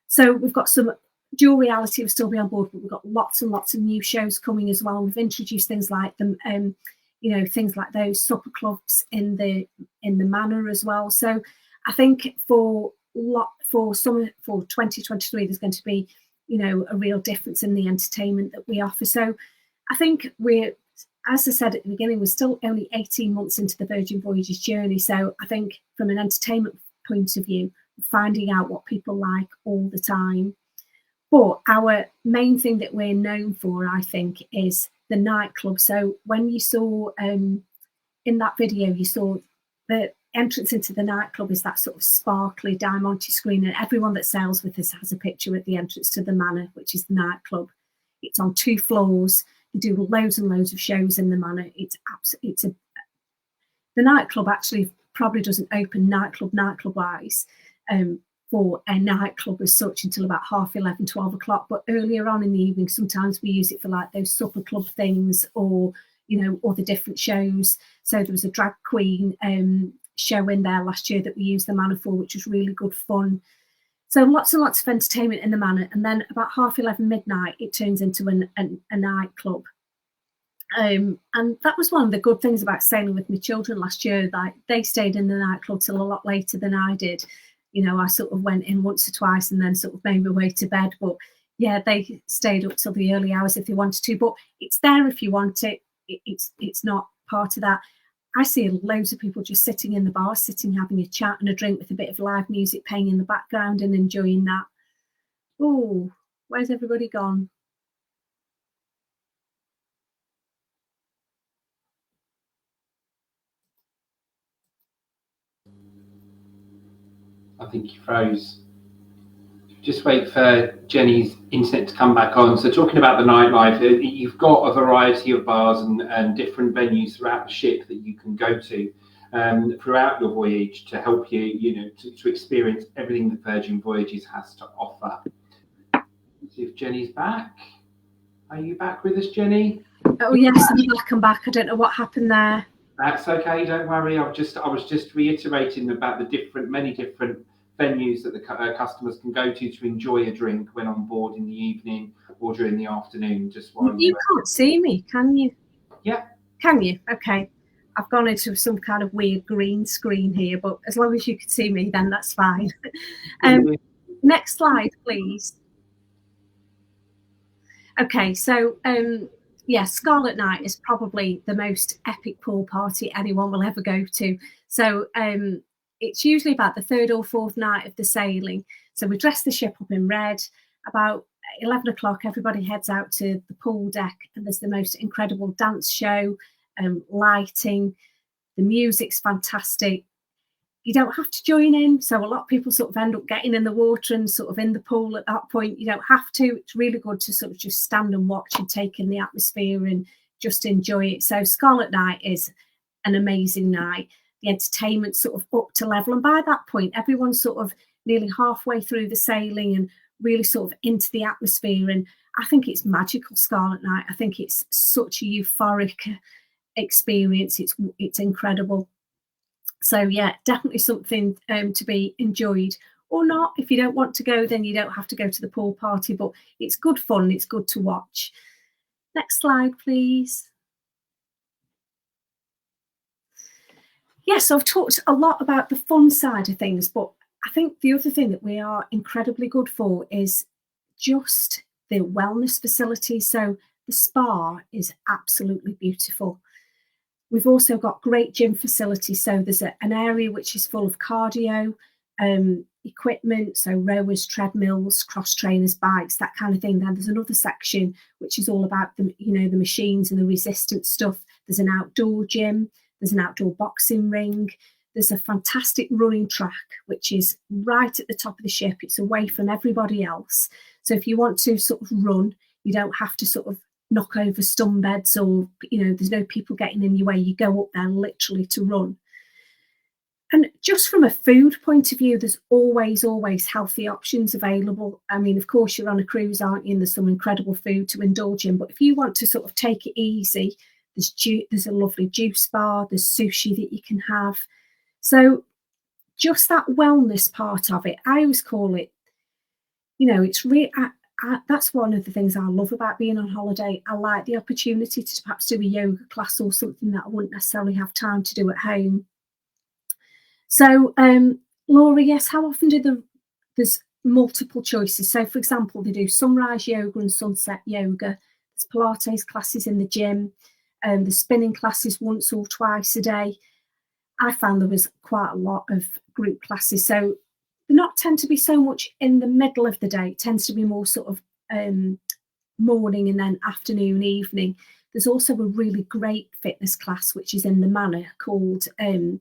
B: So we've got some Dual Reality will still be on board, but we've got lots and lots of new shows coming as well. We've introduced things like things like those supper clubs in the manor as well. So I think for 2023, there's going to be, a real difference in the entertainment that we offer. So I think as I said at the beginning, we're still only 18 months into the Virgin Voyages journey. So I think from an entertainment point of view, finding out what people like all the time. But our main thing that we're known for, I think, is the nightclub. So when you saw in that video, you saw the entrance into the nightclub is that sort of sparkly diamante screen, and everyone that sails with us has a picture at the entrance to the manor, which is the nightclub. It's on 2 floors. You do loads and loads of shows in the manor. The nightclub actually probably doesn't open nightclub wise for a nightclub as such until about 11:30, 12 o'clock. But earlier on in the evening, sometimes we use it for like those supper club things or the different shows. So there was a drag queen show in there last year that we used the manor for, which was really good fun. So lots and lots of entertainment in the manor. And then about 11:30, midnight, it turns into a nightclub. And that was one of the good things about sailing with my children last year, that they stayed in the nightclub till a lot later than I did. I sort of went in once or twice and then sort of made my way to bed. But yeah, they stayed up till the early hours if they wanted to. But it's there if you want it. It's not part of that. I see loads of people just sitting in the bar, having a chat and a drink with a bit of live music playing in the background and enjoying that. Oh, where's everybody gone?
A: I think you froze. Just wait for Jenny's internet to come back on. So talking about the nightlife, you've got a variety of bars and different venues throughout the ship that you can go to throughout your voyage to help you, to experience everything that Virgin Voyages has to offer. Let's see if Jenny's back. Are you back with us, Jenny?
B: Oh yes, I'm back. I don't know what happened there.
A: That's okay, don't worry. I was just reiterating about the many different venues that the customers can go to enjoy a drink when on board in the evening or during the afternoon. Just while
B: you can't see me, can you?
A: Yeah.
B: Can you? Okay. I've gone into some kind of weird green screen here, but as long as you can see me, then that's fine. Next slide, please. Okay, so Scarlet Night is probably the most epic pool party anyone will ever go to. So it's usually about the 3rd or 4th night of the sailing. So we dress the ship up in red. About 11 o'clock, everybody heads out to the pool deck, and there's the most incredible dance show, lighting. The music's fantastic. You don't have to join in. So a lot of people sort of end up getting in the water and sort of in the pool at that point. You don't have to. It's really good to sort of just stand and watch and take in the atmosphere and just enjoy it. So Scarlet Night is an amazing night. The entertainment's sort of up to level. And by that point, everyone's sort of nearly halfway through the sailing and really sort of into the atmosphere. And I think it's magical, Scarlet Night. I think it's such a euphoric experience. It's incredible. So yeah, definitely something to be enjoyed, or not. If you don't want to go, then you don't have to go to the pool party, but it's good fun. It's good to watch. Next slide, please. Yes, I've talked a lot about the fun side of things, but I think the other thing that we are incredibly good for is just the wellness facilities. So the spa is absolutely beautiful. We've also got great gym facilities. So there's an area which is full of cardio equipment, so rowers, treadmills, cross trainers, bikes, that kind of thing. Then there's another section which is all about the machines and the resistance stuff. There's an outdoor gym. There's an outdoor boxing ring. There's a fantastic running track, which is right at the top of the ship. It's away from everybody else. So if you want to sort of run, you don't have to sort of knock over stun beds or, there's no people getting in your way. You go up there literally to run. And just from a food point of view, there's always healthy options available. I mean, of course, you're on a cruise, aren't you? And there's some incredible food to indulge in. But if you want to sort of take it easy, there's a lovely juice bar, there's sushi that you can have. So just that wellness part of it, I always call it, it's really, that's one of the things I love about being on holiday. I like the opportunity to perhaps do a yoga class or something that I wouldn't necessarily have time to do at home. So, Laura, yes, how often there's multiple choices. So, for example, they do sunrise yoga and sunset yoga. There's Pilates classes in the gym. The spinning classes once or twice a day. I found there was quite a lot of group classes. So, they not tend to be so much in the middle of the day. It tends to be more sort of morning and then afternoon, evening. There's also a really great fitness class, which is in the Manor called... and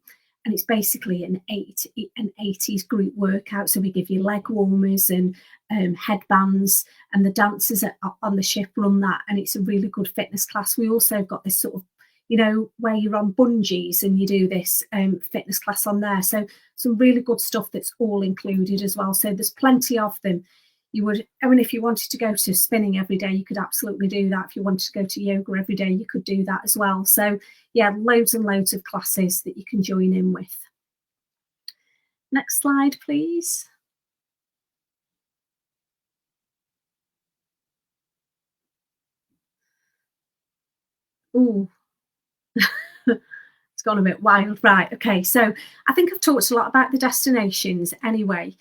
B: it's basically an 80s group workout. So we give you leg warmers and headbands, and the dancers on the ship run that. And it's a really good fitness class. We also got this sort of, where you're on bungees and you do this fitness class on there. So some really good stuff that's all included as well. So there's plenty of them. If you wanted to go to spinning every day, you could absolutely do that. If you wanted to go to yoga every day, you could do that as well. So yeah, loads and loads of classes that you can join in with. Next slide, please. Ooh. It's gone a bit wild. Right, okay. So I think I've talked a lot about the destinations anyway.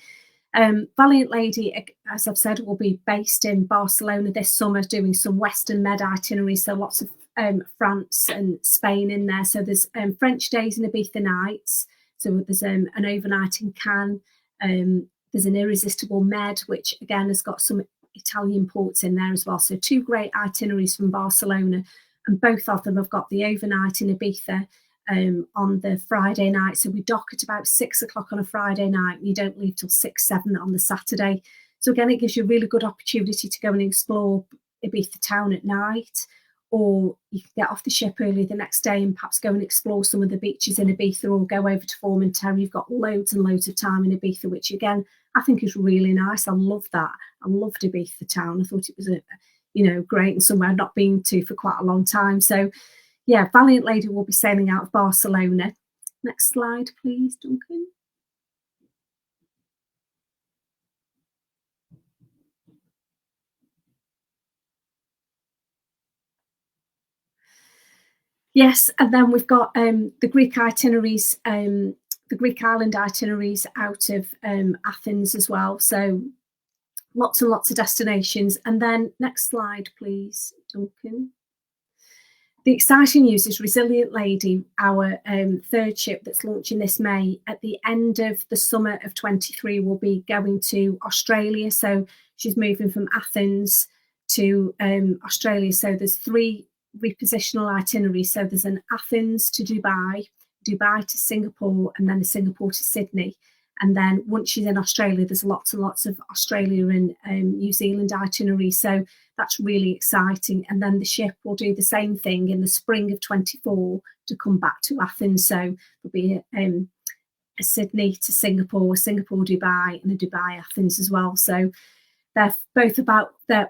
B: Valiant Lady, as I've said, will be based in Barcelona this summer, doing some Western Med itineraries, so lots of France and Spain in there. So there's French days and Ibiza nights. So there's an overnight in Cannes. There's an Irresistible Med, which again has got some Italian ports in there as well. So 2 great itineraries from Barcelona, and both of them have got the overnight in Ibiza on the Friday night. So we dock at about 6 o'clock on a Friday night, and you don't leave till 6, 7 on the Saturday. So again, it gives you a really good opportunity to go and explore Ibiza town at night, or you can get off the ship early the next day and perhaps go and explore some of the beaches in Ibiza, or go over to Formentera. You've got loads and loads of time in Ibiza, which again, I think is really nice. I love that. I loved Ibiza town. I thought it was great, and somewhere I've not been to for quite a long time. So yeah, Valiant Lady will be sailing out of Barcelona. Next slide, please, Duncan. Yes, and then we've got the Greek itineraries, the Greek island itineraries out of Athens as well. So lots and lots of destinations. And then next slide, please, Duncan. The exciting news is Resilient Lady, our 3rd ship that's launching this May, at the end of the summer of 23 will be going to Australia. So she's moving from Athens to Australia. So there's 3 repositional itineraries. So there's an Athens to Dubai, Dubai to Singapore, and then a Singapore to Sydney. And then once she's in Australia, there's lots and lots of Australia and New Zealand itineraries. So that's really exciting. And then the ship will do the same thing in the spring of 24 to come back to Athens. So there'll be a Sydney to Singapore, Singapore, Dubai, and a Dubai, Athens as well. So they're both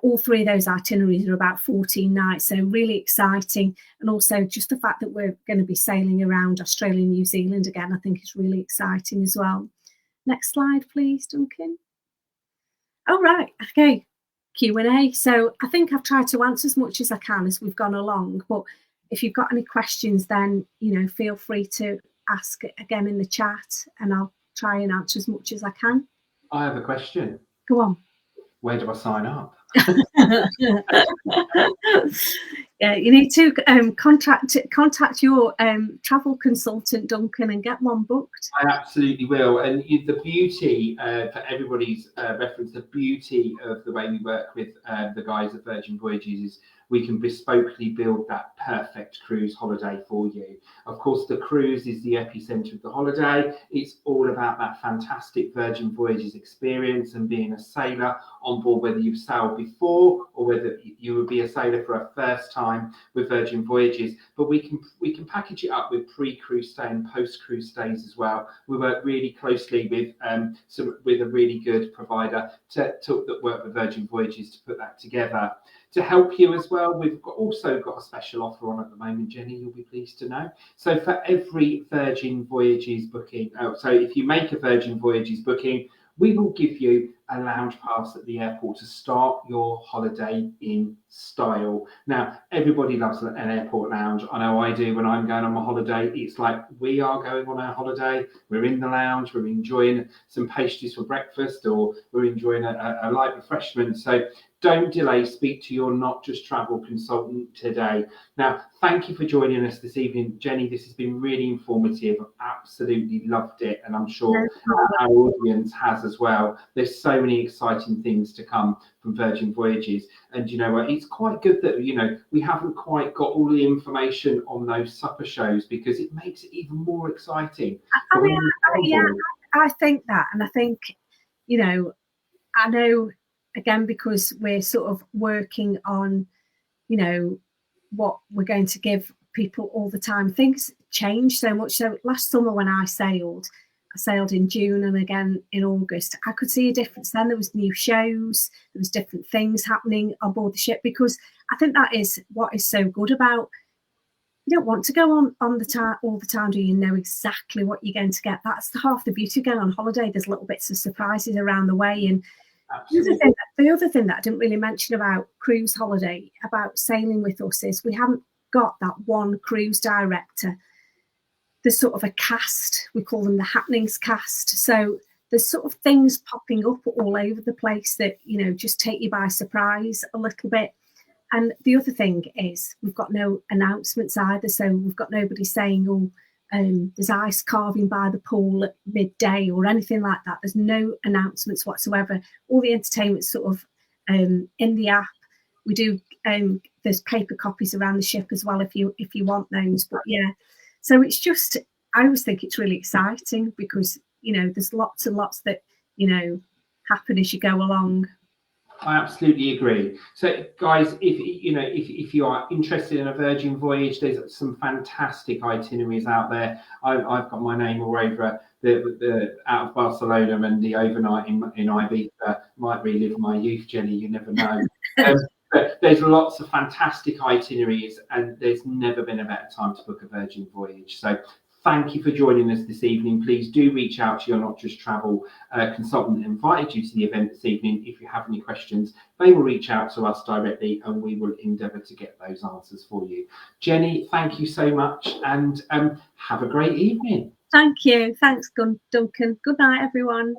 B: all 3 of those itineraries are about 14 nights. So really exciting. And also just the fact that we're going to be sailing around Australia and New Zealand again, I think is really exciting as well. Next slide, please, Duncan. Oh, right. Okay. Q&A. So I think I've tried to answer as much as I can as we've gone along. But if you've got any questions, then, feel free to ask it again in the chat, and I'll try and answer as much as I can.
A: I have a question.
B: Go on.
A: Where do I sign up?
B: Yeah, you need to contact your travel consultant, Duncan, and get one booked.
A: I absolutely will. And the beauty, for everybody's reference, the beauty of the way we work with the guys at Virgin Voyages is we can bespokely build that perfect cruise holiday for you. Of course, the cruise is the epicenter of the holiday. It's all about that fantastic Virgin Voyages experience and being a sailor on board, whether you've sailed before or whether you would be a sailor for a first time with Virgin Voyages. But we can package it up with pre-cruise stay and post-cruise stays as well. We work really closely with a really good provider that work with Virgin Voyages to put that together. To help you as well, we've also got a special offer on at the moment, Jenny, you'll be pleased to know. So for every Virgin Voyages booking, so if you make a Virgin Voyages booking, we will give you a lounge pass at the airport to start your holiday in style. Now, everybody loves an airport lounge. I know I do when I'm going on my holiday. It's like we are going on our holiday. We're in the lounge. We're enjoying some pastries for breakfast, or we're enjoying a light refreshment. So don't delay. Speak to your Not Just Travel consultant today. Now, thank you for joining us this evening, Jenny. This has been really informative. I've absolutely loved it, and I'm sure our audience has as well. There's so many exciting things to come from Virgin Voyages, and you know what, it's quite good that we haven't quite got all the information on those supper shows, because it makes it even more exciting.
B: I think that, and I think I know again, because we're sort of working on what we're going to give people all the time, things change so much. So last summer when I sailed in June and again in August, I could see a difference then. There was new shows, there was different things happening on board the ship, because I think that is what is so good about, you don't want to go on all the time, do you know exactly what you're going to get? That's half the beauty of going on holiday. There's little bits of surprises around the way. And the other thing that I didn't really mention about cruise holiday, about sailing with us, is we haven't got that one cruise director. There's sort of a cast, we call them the happenings cast. So there's sort of things popping up all over the place that, just take you by surprise a little bit. And the other thing is we've got no announcements either. So we've got nobody saying, there's ice carving by the pool at midday or anything like that. There's no announcements whatsoever. All the entertainment's sort of in the app. We do, there's paper copies around the ship as well if you want those. But yeah, so it's just, I always think it's really exciting, because there's lots and lots that happen as you go along.
A: I absolutely agree. So, guys, if you are interested in a Virgin voyage, there's some fantastic itineraries out there. I've got my name all over the out of Barcelona, and the overnight in Ibiza. Might relive my youth, Jenny. You never know. But there's lots of fantastic itineraries, and there's never been a better time to book a Virgin voyage. So thank you for joining us this evening. Please do reach out to your Not Just Travel consultant that invited you to the event this evening. If you have any questions, they will reach out to us directly, and we will endeavour to get those answers for you. Jenny, thank you so much, and have a great evening.
B: Thank you. Thanks, Duncan. Good night, everyone.